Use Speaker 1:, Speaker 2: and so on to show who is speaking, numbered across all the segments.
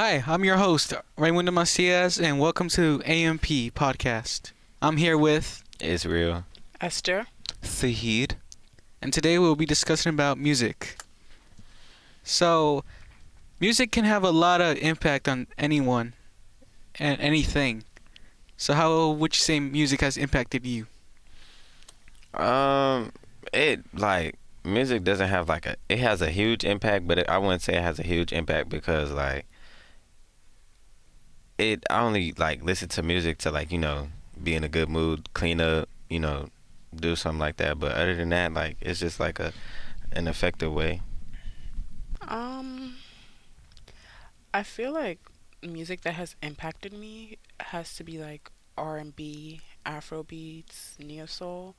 Speaker 1: Hi, I'm your host, Raymundo Macias, and welcome to AMP Podcast. I'm here with,
Speaker 2: Israel.
Speaker 3: Esther.
Speaker 4: Sahid.
Speaker 1: and today we'll be discussing about music. So, music can have a lot of impact on anyone and anything. So, how would you say music has impacted you?
Speaker 2: Um, it like music doesn't have like a. It has a huge impact, but I wouldn't say it has a huge impact because like it. I only like listen to music to like be in a good mood, clean up, do something like that. But other than that, like it's just like an effective way.
Speaker 3: Um, I feel like music that has impacted me has to be like R&B, Afro beats, neo soul.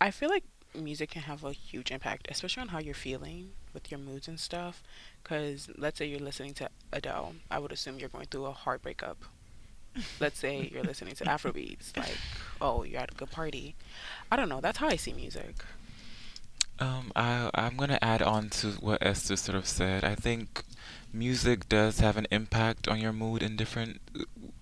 Speaker 3: I feel like music can have a huge impact, especially on how you're feeling with your moods and stuff. Because let's say you're listening to Adele, I would assume you're going through a heart breakup. Let's say you're listening to Afro beats, like, oh, you're at a good party. I don't know. That's how I see music.
Speaker 4: I'm gonna add on to what Esther sort of said. I think music does have an impact on your mood in different,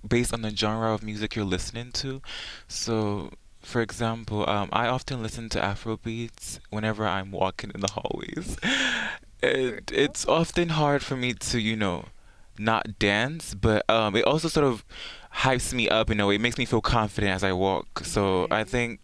Speaker 4: based on the genre of music you're listening to. So, for example, I often listen to Afro beats whenever I'm walking in the hallways. And it's often hard for me to, not dance, but it also sort of hypes me up in a way. It makes me feel confident as I walk. So I
Speaker 3: Right.
Speaker 4: think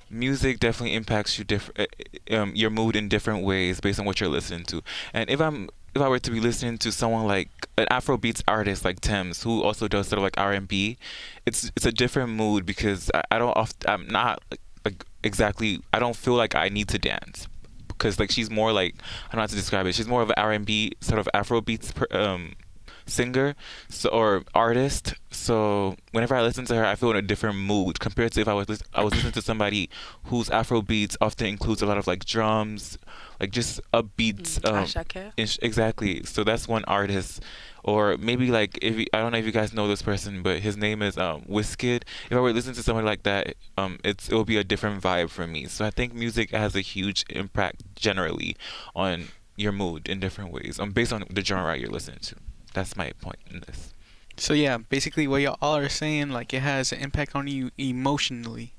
Speaker 4: music definitely impacts your mood in different ways based on what you're listening to. And if I were to be listening to someone like an Afrobeats artist like Thames, who also does sort of like R&B, it's a different mood because I don't I'm not like exactly, I don't feel like I need to dance because like she's more like, I don't know how to describe it. She's more of an R&B sort of singer, so, or artist. So whenever I listen to her, I feel in a different mood compared to if I was listening to somebody whose Afro beats often includes a lot of like drums, like just upbeats.
Speaker 3: Ashake.
Speaker 4: Exactly. So that's one artist. Or maybe like I don't know if you guys know this person, but his name is Wizkid. If I were to listen to someone like that, it will be a different vibe for me. So I think music has a huge impact generally on your mood in different ways, based on the genre you're listening to. That's my point in this.
Speaker 1: So, yeah, basically, what y'all all are saying, like, it has an impact on you emotionally,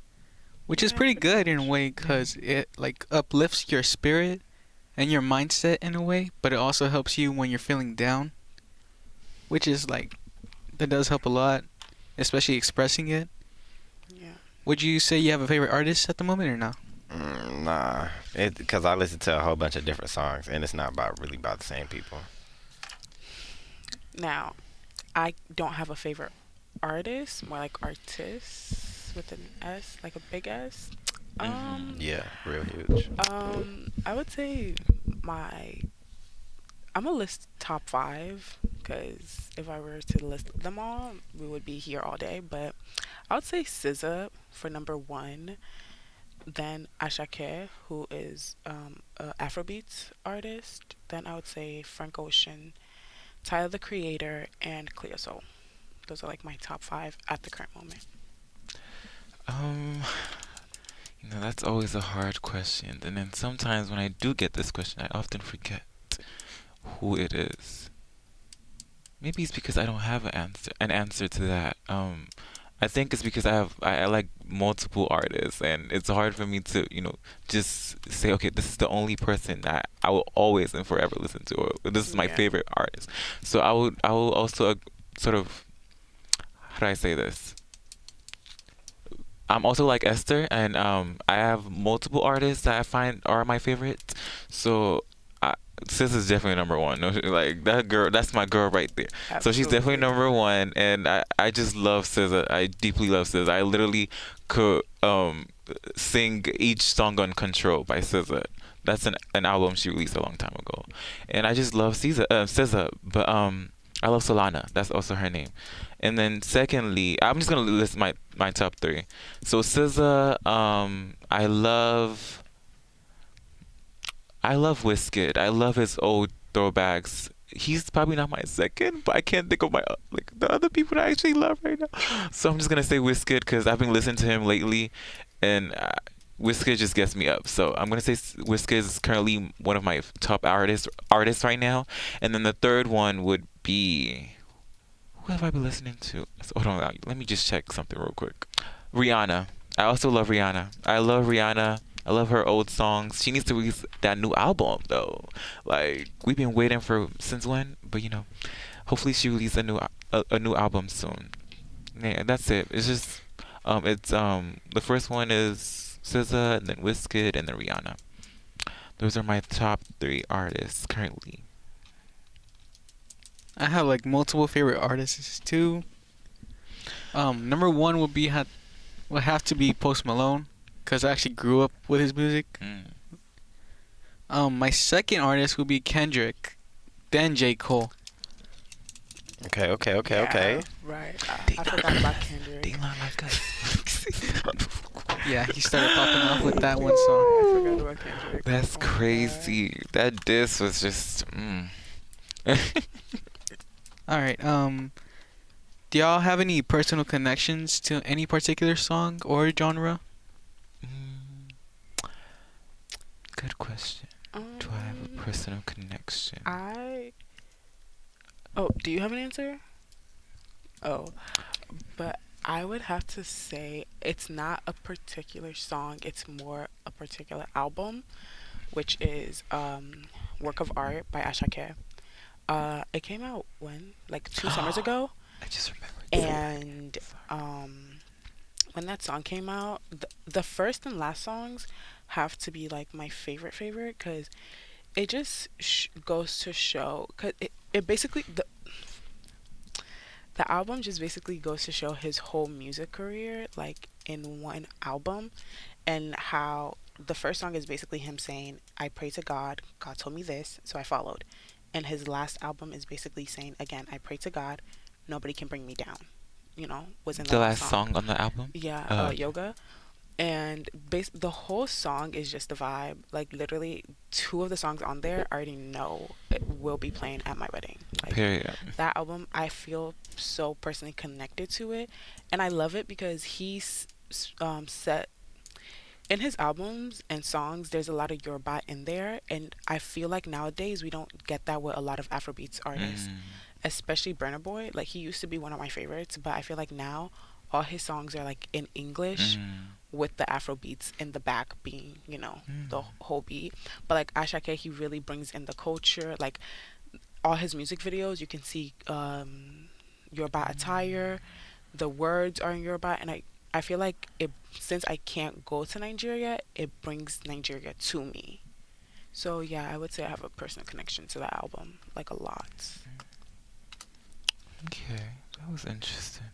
Speaker 1: which is
Speaker 3: Yeah,
Speaker 1: pretty
Speaker 3: pretty
Speaker 1: good in a
Speaker 3: much.
Speaker 1: way because it, like, uplifts your spirit and your mindset in a way, but it also helps you when you're feeling down, which is, like, that does help a lot, especially expressing it.
Speaker 3: Yeah.
Speaker 1: Would you say you have a favorite artist at the moment or not?
Speaker 2: Nah, it because I listen to a whole bunch of different songs and it's not about really about the same people.
Speaker 3: Now, I don't have a favorite artist, more like artists with an S, like a big S.
Speaker 4: Mhm.
Speaker 3: Um,
Speaker 2: Yeah, real huge.
Speaker 3: I would say my I'm gonna list top five because if I were to list them all, we would be here all day. But I would say SZA for number one, then Ashake, who is a Afrobeats artist. Then I would say Frank Ocean, Tyler the Creator, and Cleo Soul. Those are like my top five at the current moment.
Speaker 4: Um, that's always a hard question. And then sometimes when I do get this question, I often forget who it is. Maybe it's because I don't have an answer to that. I think it's because I like multiple artists, and it's hard for me to just say, okay, this is the only person that I will always and forever listen to, or this is my
Speaker 3: Yeah.
Speaker 4: favorite artist. So I will also sort of, how do I say this? I'm also like Esther, and I have multiple artists that I find are my favorites. So, I, Sis is definitely number one. No, like that girl, that's my girl right there. So she's definitely
Speaker 3: Absolutely.
Speaker 4: number one, and I just love SZA. I deeply love SZA. I literally could sing each song on Control by SZA. That's an album she released a long time ago, and I just love SZA. But I love Solana. That's also her name. And then secondly, I'm just gonna list my top three. So SZA, I love Wizkid. I love his old throwbacks. He's probably not my second, but I can't think of my like the other people that I actually love right now. So I'm just gonna say Wizkid because I've been listening to him lately, and Wizkid just gets me up. So I'm gonna say Wizkid is currently one of my top artists right now. And then the third one would be, Who have I been listening to? So, hold on, let me just check something real quick. Rihanna. I also love Rihanna. I love Rihanna. I love her old songs. She needs to release that new album though. Like we've been waiting for since when, but hopefully she releases a new album soon. Yeah, that's it. It's just it's the first one is SZA, and then Wizkid, and then Rihanna. Those are my top three artists currently.
Speaker 1: I have like multiple favorite artists too. Number one would have to be Post Malone, cause I actually grew up with his music.
Speaker 4: Mm.
Speaker 1: My second artist would be Kendrick, then J. Cole.
Speaker 2: Okay, okay, okay,
Speaker 3: Yeah,
Speaker 2: okay.
Speaker 3: right.
Speaker 4: They
Speaker 3: I
Speaker 4: not
Speaker 3: forgot about
Speaker 4: They
Speaker 3: Kendrick.
Speaker 4: not like us.
Speaker 1: Yeah, he started popping off with that one song.
Speaker 3: I forgot about Kendrick.
Speaker 4: That's
Speaker 3: Oh my God.
Speaker 4: crazy. That diss was just.
Speaker 1: All right. Do y'all have any personal connections to any particular song or genre?
Speaker 4: Mm, Good question. Do I have a
Speaker 3: Um,
Speaker 4: personal connection?
Speaker 3: I. Oh, do you have an answer? Oh, but I would have to say it's not a particular song. It's more a particular album, which is "Work of Art" by Ashake. It came out when, like 2 summers ago,
Speaker 4: I just remembered.
Speaker 3: and um, when that song came out, the first and last songs have to be like my favorite because it just goes to show because it basically the album just basically goes to show his whole music career like in one album, and how the first song is basically him saying, I pray to God, God told me this, so I followed. And his last album is basically saying, again, I pray to God, nobody can bring me down. Was in the
Speaker 4: The
Speaker 3: last
Speaker 4: last
Speaker 3: song.
Speaker 4: song on the album?
Speaker 3: Yeah,
Speaker 4: Okay.
Speaker 3: Yoga. And the whole song is just a vibe. Like literally, two of the songs on there I already know it will be playing at my wedding. Like
Speaker 4: Period.
Speaker 3: that album, I feel so personally connected to it, and I love it because he's set in his albums and songs. There's a lot of Yoruba in there, and I feel like nowadays we don't get that with a lot of Afrobeats artists,
Speaker 4: Mm.
Speaker 3: especially Burna Boy. Like he used to be one of my favorites, but I feel like now all his songs are like in English
Speaker 4: Mm.
Speaker 3: with the Afro beats in the back being, the
Speaker 4: Mm.
Speaker 3: whole beat. But like Ashake, he really brings in the culture. Like all his music videos, you can see Yoruba attire. The words are in Yoruba, and I feel like it since I can't go to Nigeria, it brings Nigeria to me. So yeah, I would say I have a personal connection to that album, like a lot.
Speaker 4: Okay, that was interesting.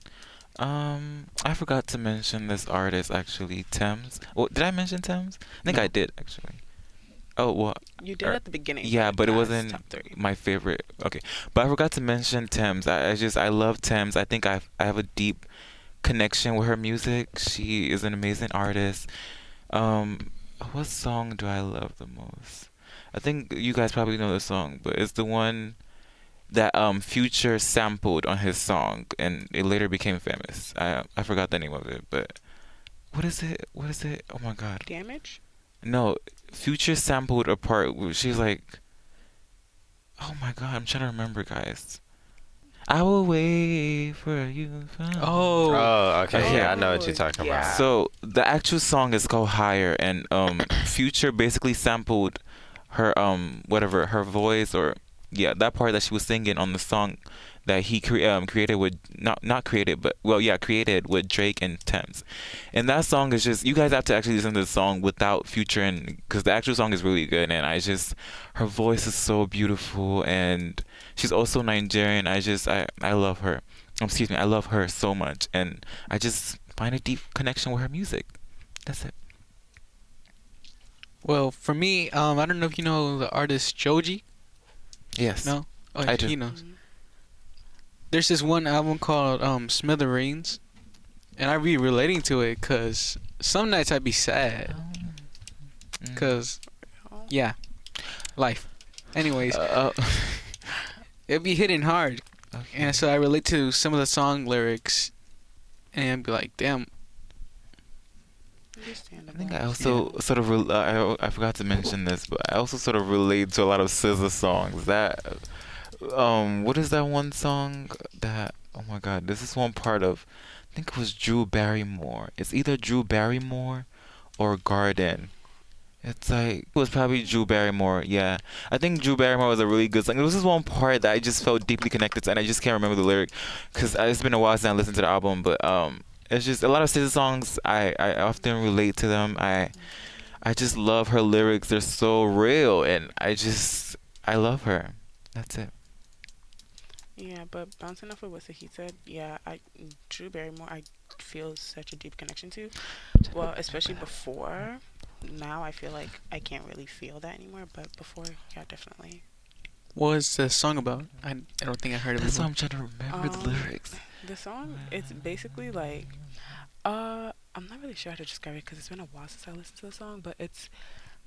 Speaker 4: I forgot to mention this artist actually, Thames. Well, did I mention Thames? I think I
Speaker 1: No.
Speaker 4: did actually. Oh well,
Speaker 3: You did
Speaker 4: er,
Speaker 3: at the beginning,
Speaker 4: yeah, but it
Speaker 3: not as
Speaker 4: wasn't
Speaker 3: top three.
Speaker 4: my favorite. Okay, but I forgot to mention Thames. I love Thames. I think I have a deep connection with her music. She is an amazing artist. Um, what song do I love the most? I think you guys probably know the song, but it's the one that Future sampled on his song, and it later became famous. I forgot the name of it, but what is it? What is it? Oh my God!
Speaker 3: Damage.
Speaker 4: No, Future sampled a part where she's like, oh my God! I'm trying to remember, guys. I will wait for you.
Speaker 1: Oh,
Speaker 2: Oh, okay.
Speaker 4: Okay.
Speaker 2: Yeah, I know what you're
Speaker 3: Oh,
Speaker 2: talking
Speaker 3: yeah.
Speaker 2: about.
Speaker 4: So the actual song is called Higher, and Future basically sampled her whatever her voice, or yeah, that part that she was singing on the song that he created with, not created, but well, yeah, created with Drake and Thames. And that song is just, you guys have to actually listen to the song without Future, and because the actual song is really good, and her voice is so beautiful, and she's also Nigerian. I love her. Excuse me, I love her so much, and I just find a deep connection with her music. That's it.
Speaker 1: well, for me, I don't know if you know the artist Joji.
Speaker 4: Yes.
Speaker 1: No? Oh,
Speaker 4: I do.
Speaker 1: he knows.
Speaker 3: Mhm.
Speaker 1: There's this one album called Smithereens, and I be relating to it because some nights I'd be sad
Speaker 4: Mm.
Speaker 1: because,
Speaker 3: Oh.
Speaker 1: yeah, life. Anyways,
Speaker 4: Uh,
Speaker 1: it'd be hitting hard,
Speaker 4: okay.
Speaker 1: and so I relate to some of the song lyrics, and be like, damn.
Speaker 4: I
Speaker 3: Understandable.
Speaker 4: think I also sort of I forgot to mention this, but I also sort of relate to a lot of SZA songs. That what is that one song that Oh my God, this is one part of, I think it was Drew Barrymore. It's either Drew Barrymore or Garden. It's like it was probably Drew Barrymore. Yeah, I think Drew Barrymore was a really good song. There was this one part that I just felt deeply connected to, and I just can't remember the lyric because it's been a while since I listened to the album. But it's just a lot of SZA songs. I often relate to them. I just love her lyrics. They're so real, and I love her. That's it.
Speaker 3: Yeah, but bouncing off of what he said, yeah, I Drew Barrymore, I feel such a deep connection to. Well, especially before. Now I feel like I can't really feel that anymore, but before, yeah, definitely.
Speaker 1: What was the song about? I don't think I heard it
Speaker 4: That's why
Speaker 1: before.
Speaker 4: I'm trying to remember the
Speaker 3: Um,
Speaker 4: lyrics.
Speaker 3: the song, it's basically like, I'm not really sure how to describe it because it's been a while since I listened to the song, but it's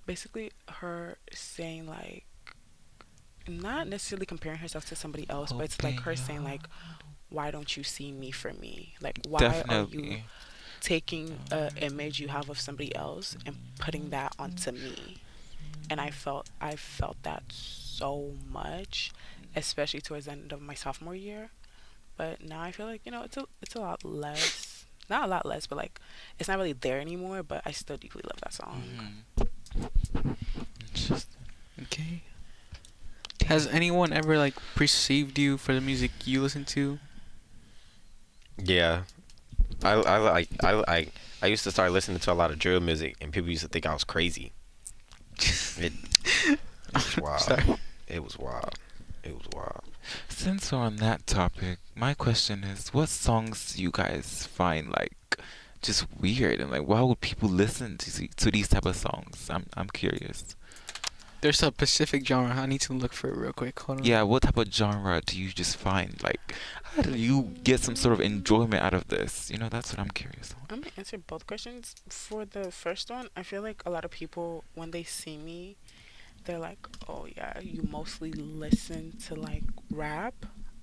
Speaker 3: basically her saying like, not necessarily comparing herself to somebody else, but it's like
Speaker 4: Open
Speaker 3: her
Speaker 4: your
Speaker 3: saying like, why don't you see me for me? Like, why are you
Speaker 4: Definitely.
Speaker 3: taking a image you have of somebody else and putting that onto me? And I felt that so much, especially towards the end of my sophomore year. But now I feel like it's a lot less, not a lot less, but like it's not really there anymore. But I still deeply love that song.
Speaker 4: Hmm. Interesting.
Speaker 1: Okay. Has anyone ever like perceived you for the music you listen to?
Speaker 2: Yeah, I used to start listening to a lot of drill music, and people used to think I was crazy. It it was wild.
Speaker 1: Sorry.
Speaker 2: It was wild. It was wild.
Speaker 4: Since we're on that topic, my question is, what songs do you guys find like just weird, and like why would people listen to these type of songs? I'm curious.
Speaker 1: There's a specific genre. I need to look for it real quick. Hold on.
Speaker 4: Yeah, what type of genre do you just find like how do you get some sort of enjoyment out of this? That's what I'm curious on.
Speaker 3: I'm gonna answer both questions. For the first one, I feel like a lot of people when they see me, they're like, "Oh yeah, you mostly listen to like rap,"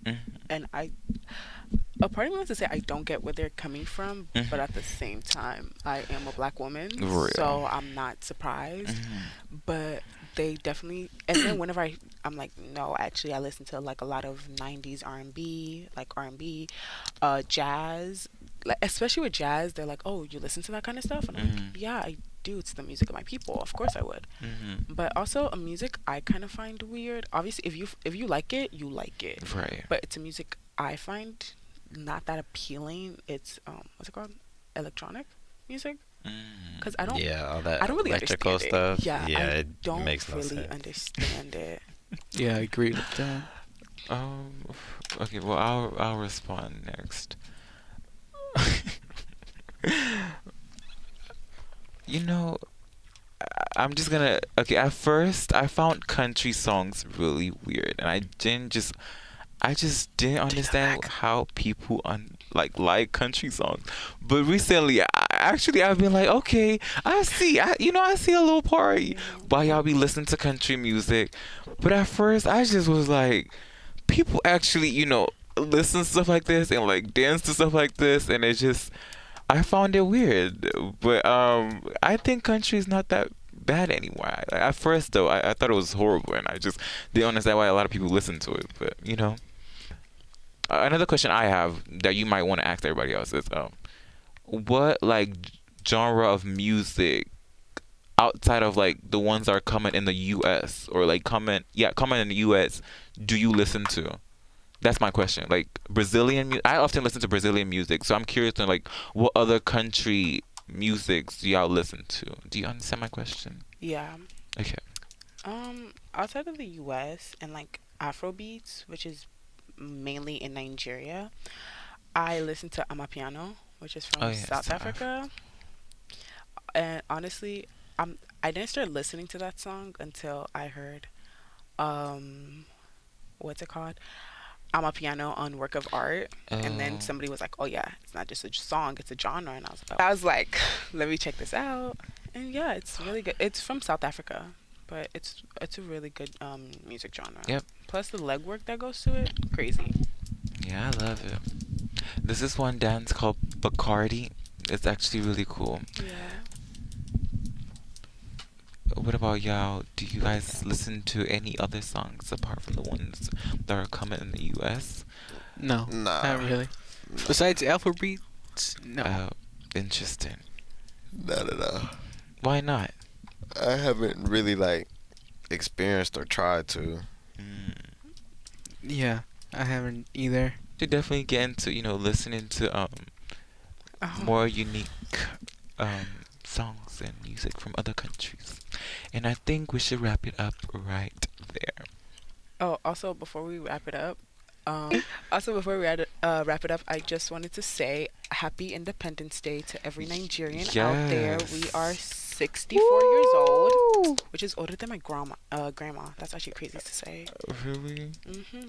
Speaker 4: Hmm.
Speaker 3: and a part of me wants to say I don't get where they're coming from, but at the
Speaker 4: Hmm.
Speaker 3: same time, I am a black woman,
Speaker 4: Real.
Speaker 3: so I'm not surprised.
Speaker 4: Hmm.
Speaker 3: But they definitely, and then whenever I'm like, no, actually, I listen to like a lot of '90s R&B, like R&B, jazz, like especially with jazz. They're like, oh, you listen to that kind of stuff, and I'm like,
Speaker 4: Hmm.
Speaker 3: yeah, I do. It's the music of my people. Of course, I would.
Speaker 4: Hmm.
Speaker 3: But also a music I kind of find weird. Obviously, if you like it, you like it.
Speaker 4: Right.
Speaker 3: But it's a music I find not that appealing. It's what's it called? Electronic music.
Speaker 4: Hmm.
Speaker 3: Cause I don't
Speaker 2: Yeah, all
Speaker 3: I
Speaker 2: that
Speaker 3: don't really
Speaker 2: electrical
Speaker 3: understand it.
Speaker 2: stuff.
Speaker 3: Yeah,
Speaker 2: Yeah,
Speaker 3: I
Speaker 2: it
Speaker 3: don't
Speaker 2: makes no
Speaker 3: really
Speaker 2: sense.
Speaker 3: understand it.
Speaker 1: Yeah, I agree with that.
Speaker 4: Um. Okay. Well, I'll respond next. You know, I'm just gonna. Okay, at first I found country songs really weird, and I just didn't
Speaker 3: Take that
Speaker 4: understand
Speaker 3: back.
Speaker 4: how people like country songs. But recently, I've been like, okay, I see a little part
Speaker 3: Yeah.
Speaker 4: why y'all be listening to country music. But at first, I just was like, people actually, listen to stuff like this and like dance to stuff like this, and it just I found it weird, but I think country is not that bad anymore. At first, though, I thought it was horrible, and I just didn't understand why a lot of people listen to it. But another question I have that you might want to ask everybody else is, what like genre of music outside of like the ones that are coming in the U.S. or like coming in the U.S. do you listen to? That's my question. Like I often listen to Brazilian music, so I'm curious to like what other country musics do y'all listen to? Do you understand my question?
Speaker 3: Yeah.
Speaker 4: Okay.
Speaker 3: Outside of the U.S. and like Afrobeats, which is mainly in Nigeria, I listen to Amapiano, which is
Speaker 4: Oh
Speaker 3: from
Speaker 4: yes.
Speaker 3: South Africa. And honestly, I didn't start listening to that song until I heard um what's it called? Amapiano on Work of Art. And then
Speaker 4: Oh.
Speaker 3: somebody was like, "Oh yeah, it's not just a song; it's a genre." And I was like, "Let me check this out." And yeah, it's really good. It's from South Africa, but it's a really good music genre.
Speaker 4: Yep.
Speaker 3: Plus the legwork that goes to it, crazy.
Speaker 4: Yeah, I love it. This is one dance called Bacardi. It's actually really cool.
Speaker 3: Yeah.
Speaker 4: What about y'all? Do you guys listen to any other songs apart from the ones that are coming in the U.S.?
Speaker 1: No,
Speaker 2: Nah.
Speaker 1: not really. Besides Afrobeats, no.
Speaker 4: Oh, interesting.
Speaker 2: Not at all.
Speaker 4: Why not?
Speaker 2: I haven't really like experienced or tried to.
Speaker 4: Mm.
Speaker 1: Yeah, I haven't either.
Speaker 4: To definitely get into, listening to
Speaker 3: Oh.
Speaker 4: more unique songs and music from other countries. And I think we should wrap it up right there.
Speaker 3: Oh, also before we wrap it up, wrap it up, I just wanted to say Happy Independence Day to every Nigerian out there. We are
Speaker 4: Yes.
Speaker 3: 64 years old, which is older than my grandma. That's actually crazy to say.
Speaker 4: Really?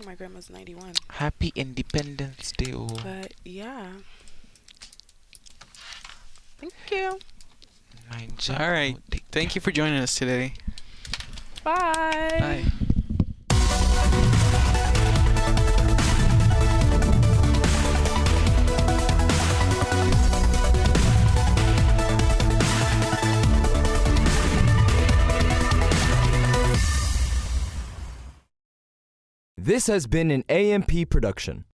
Speaker 3: My grandma's 91.
Speaker 4: Happy Independence Day. Oh.
Speaker 3: But yeah. Thank you.
Speaker 4: My
Speaker 1: All right.
Speaker 4: job.
Speaker 1: Thank you for joining us today.
Speaker 3: Bye.
Speaker 1: Bye.
Speaker 5: This has been an AMP production.